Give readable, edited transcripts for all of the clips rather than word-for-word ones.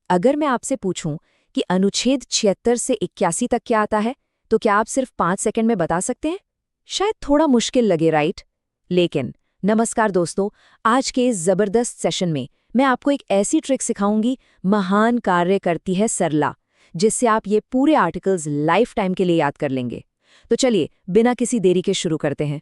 अगर मैं आपसे पूछूं कि अनुच्छेद 76 से 81 तक क्या आता है, तो क्या आप सिर्फ 5 सेकंड में बता सकते हैं? शायद थोड़ा मुश्किल लगे, राइट? लेकिन नमस्कार दोस्तों, आज के इस जबरदस्त सेशन में मैं आपको एक ऐसी ट्रिक सिखाऊंगी, महान कार्य करती है सरला, जिससे आप ये पूरे आर्टिकल्स लाइफ टाइम के लिए याद कर लेंगे। तो चलिए बिना किसी देरी के शुरू करते हैं।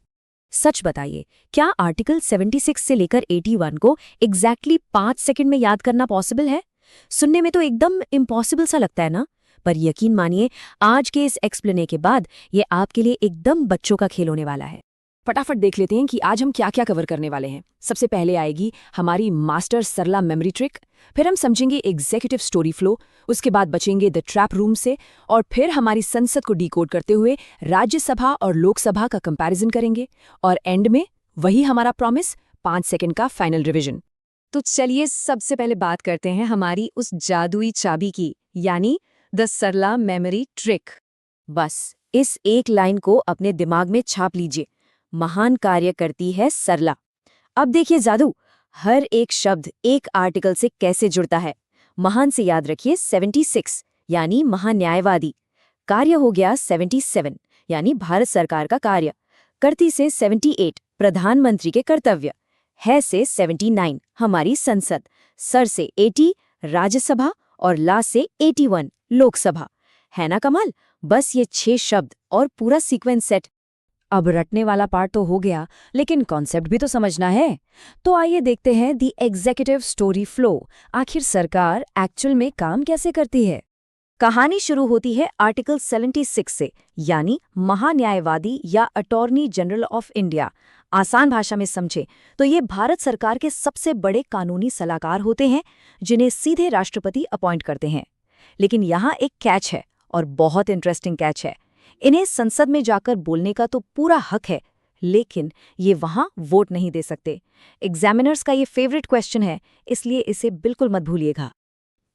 सच बताइए, क्या आर्टिकल 76 से लेकर 81 को एग्जैक्टली 5 सेकंड में याद करना पॉसिबल है? सुनने में तो एकदम इम्पॉसिबल सा लगता है ना? पर यकीन मानिए, आज के इस एक्सप्लेने के बाद ये आपके लिए एकदम बच्चों का खेल होने वाला है। फटाफट देख लेते हैं कि आज हम क्या क्या कवर करने वाले हैं। सबसे पहले आएगी हमारी मास्टर सरला मेमोरी ट्रिक, फिर हम समझेंगे एग्जीक्यूटिव स्टोरी फ्लो, उसके बाद बचेंगे द ट्रैप रूम से, और फिर हमारी संसद को डिकोड करते हुए राज्यसभा और लोकसभा का कंपैरिजन करेंगे, और एंड में वही हमारा प्रॉमिस, 5 सेकंड का फाइनल रिवीजन। तो चलिए सबसे पहले बात करते हैं हमारी उस जादुई चाबी की, यानी द सरला मेमोरी ट्रिक। बस इस एक लाइन को अपने दिमाग में छाप लीजिए, महान कार्य करती है सरला। अब देखिए जादू, हर एक शब्द एक आर्टिकल से कैसे जुड़ता है। महान से याद रखिए 76 यानी महान्यायवादी, कार्य हो गया 77 यानी भारत सरकार का कार्य, करती से 78 प्रधानमंत्री के कर्तव्य, है से 79 हमारी संसद, सर से 80 राज्यसभा और ला से 81 लोकसभा। है ना कमाल? बस ये 6 शब्द और पूरा सीक्वेंस सेट। अब रटने वाला पार्ट तो हो गया, लेकिन कॉन्सेप्ट भी तो समझना है। तो आइए देखते हैं दी एग्जीक्यूटिव स्टोरी फ्लो, आखिर सरकार एक्चुअल में काम कैसे करती है। कहानी शुरू होती है आर्टिकल 76 से, यानी महान्यायवादी या अटॉर्नी जनरल ऑफ इंडिया। आसान भाषा में समझे तो ये भारत सरकार के सबसे बड़े कानूनी सलाहकार होते हैं, जिन्हें सीधे राष्ट्रपति अपॉइंट करते हैं। लेकिन यहाँ एक कैच है, और बहुत इंटरेस्टिंग कैच है। इन्हें संसद में जाकर बोलने का तो पूरा हक है, लेकिन ये वहां वोट नहीं दे सकते। एग्जामिनर्स का ये फेवरेट क्वेश्चन है, इसलिए इसे बिल्कुल मत भूलिएगा।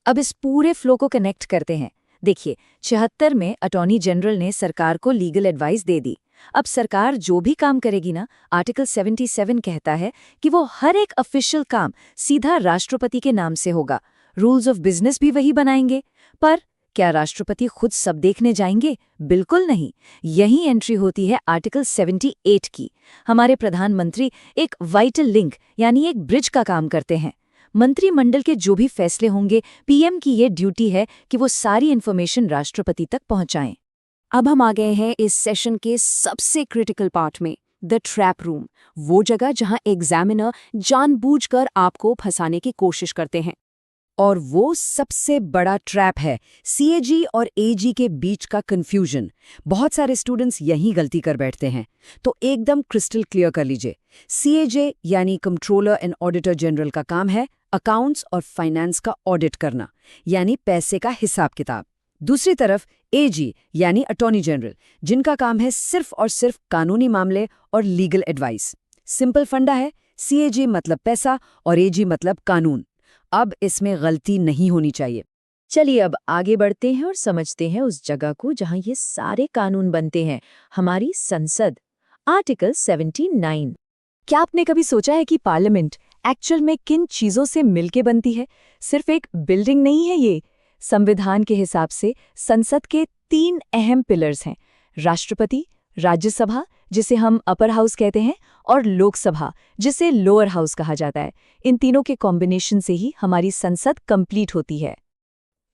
अब इस पूरे फ्लो को कनेक्ट करते हैं। देखिए, 76 में अटॉर्नी जनरल ने सरकार को लीगल एडवाइस दे दी। अब सरकार जो भी काम करेगी ना, आर्टिकल 77 कहता है कि वो हर एक ऑफिशियल काम सीधा राष्ट्रपति के नाम से होगा। रूल्स ऑफ बिजनेस भी वही बनाएंगे। पर क्या राष्ट्रपति खुद सब देखने जाएंगे? बिल्कुल नहीं। यही एंट्री होती है आर्टिकल 78 की। हमारे प्रधानमंत्री एक वाइटल लिंक यानी एक ब्रिज का काम करते हैं। मंत्रिमंडल के जो भी फैसले होंगे, पीएम की ये ड्यूटी है कि वो सारी इन्फॉर्मेशन राष्ट्रपति तक पहुंचाएं। अब हम आ गए हैं इस सेशन के सबसे क्रिटिकल पार्ट में, द ट्रैप रूम, वो जगह जहां एग्जामिनर जानबूझकर आपको फंसाने की कोशिश करते हैं। और वो सबसे बड़ा ट्रैप है सीएजी और एजी के बीच का कंफ्यूजन। बहुत सारे स्टूडेंट्स यही गलती कर बैठते हैं। तो एकदम क्रिस्टल क्लियर कर लीजिए, सीएजे यानी कंट्रोलर एंड ऑडिटर जनरल का काम है अकाउंट्स और फाइनेंस का ऑडिट करना, यानी पैसे का हिसाब किताब। दूसरी तरफ एजी यानी अटॉर्नी जनरल, जिनका काम है सिर्फ और सिर्फ कानूनी मामले और लीगल एडवाइस। सिंपल फंडा है, सीएजी मतलब पैसा और एजी मतलब कानून। अब इसमें गलती नहीं होनी चाहिए। चलिए अब आगे बढ़ते हैं और समझते हैं उस जगह को जहां ये सारे कानून बनते हैं, हमारी संसद। आर्टिकल 79। क्या आपने कभी सोचा है कि पार्लियामेंट एक्चुअल में किन चीजों से मिलके बनती है? सिर्फ एक बिल्डिंग नहीं है ये। संविधान के हिसाब से संसद के 3 अहम पिलर्स हैं, राष्ट्रपति, राज्यसभा जिसे हम अपर हाउस कहते हैं, और लोकसभा जिसे लोअर हाउस कहा जाता है। इन तीनों के कॉम्बिनेशन से ही हमारी संसद कंप्लीट होती है।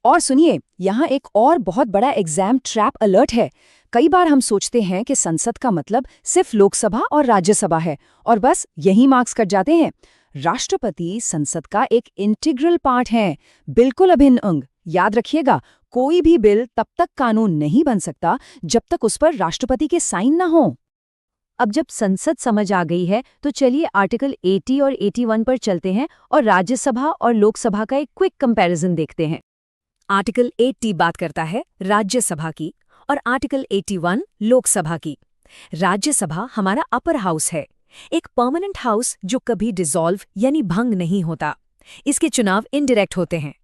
और सुनिए, यहाँ एक और बहुत बड़ा एग्जाम ट्रैप अलर्ट है। कई बार हम सोचते हैं कि संसद का मतलब सिर्फ लोकसभा और राज्यसभा है और बस यही मार्क्स कट जाते हैं। राष्ट्रपति संसद का एक इंटीग्रल पार्ट है, बिल्कुल अभिन्न अंग। याद रखिएगा, कोई भी बिल तब तक कानून नहीं बन सकता जब तक उस पर राष्ट्रपति के साइन न हो। अब जब संसद समझ आ गई है, तो चलिए आर्टिकल 80 और 81 पर चलते हैं और राज्यसभा और लोकसभा का एक क्विक कंपैरिजन देखते हैं। आर्टिकल 80 बात करता है राज्यसभा की और आर्टिकल 81 लोकसभा की। राज्यसभा हमारा अपर हाउस है, एक परमानेंट हाउस जो कभी डिसॉल्व यानी भंग नहीं होता। इसके चुनाव इनडायरेक्ट होते हैं।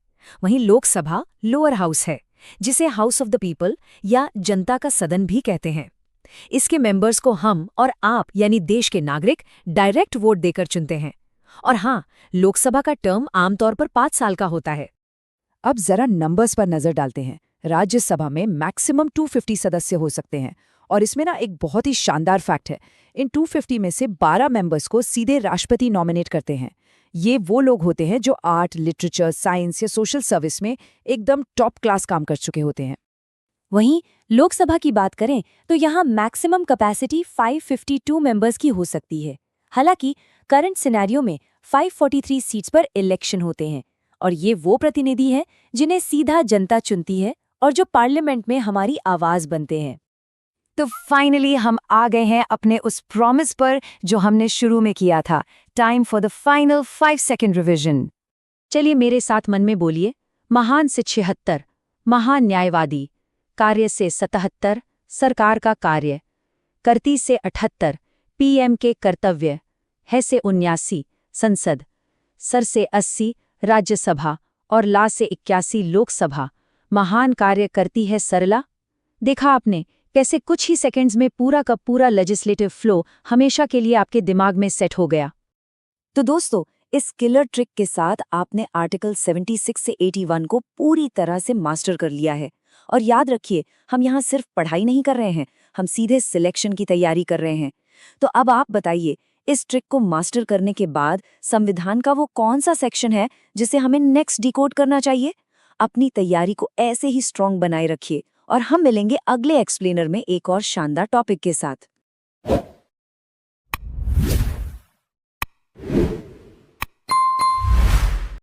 वहीं लोकसभा लोअर हाउस है, जिसे हाउस ऑफ द पीपल या जनता का सदन भी कहते हैं। इसके मेंबर्स को हम और आप यानी देश के नागरिक डायरेक्ट वोट देकर चुनते हैं। और हाँ, लोकसभा का टर्म आमतौर पर 5 साल का होता है। अब जरा नंबर्स पर नजर डालते हैं। राज्यसभा में मैक्सिमम 250 सदस्य हो सकते हैं और इसमें ना एक बहुत ही शानदार फैक्ट है। इन 250 में से 12 मेंबर्स को सीधे राष्ट्रपति नॉमिनेट करते हैं। ये वो लोग होते हैं जो आर्ट, लिटरेचर, साइंस या सोशल सर्विस में एकदम टॉप क्लास काम कर चुके होते हैं। वहीं लोकसभा की बात करें तो यहाँ मैक्सिमम कैपेसिटी 552 मेंबर्स की हो सकती है। हालांकि करंट सिनेरियो में 543 सीट्स पर इलेक्शन होते हैं और ये वो प्रतिनिधि हैं जिन्हें सीधा जनता चुनती है और जो पार्लियामेंट में हमारी आवाज बनते हैं। तो फाइनली हम आ गए हैं अपने उस प्रॉमिस पर जो हमने शुरू में किया था। Time for the final 5 second revision. चलिए मेरे साथ मन में बोलिए। महान से 76, महान न्यायवादी, कार्य से 77, सरकार का कार्य, करती से 78, पीएम के कर्तव्य, है से 79, संसद, सर से 80, राज्यसभा और ला से 81, लोकसभा। महान कार्य करती है सरला। देखा आपने कैसे कुछ ही सेकंड्स में पूरा का पूरा लेजिस्लेटिव फ्लो हमेशा के लिए आपके दिमाग में सेट हो गया। तो दोस्तों, इस किलर ट्रिक के साथ आपने आर्टिकल 76 से 81 को पूरी तरह से मास्टर कर लिया है। और याद रखिए, हम यहाँ सिर्फ पढ़ाई नहीं कर रहे हैं, हम सीधे सिलेक्शन की तैयारी कर रहे हैं। तो अब आप बताइए, इस ट्रिक को मास्टर करने के बाद संविधान का वो कौन सा सेक्शन है जिसे हमें नेक्स्ट डिकोड करना चाहिए? अपनी तैयारी को ऐसे ही स्ट्रांग बनाए रखिए और हम मिलेंगे अगले एक्सप्लेनर में एक और शानदार टॉपिक के साथ।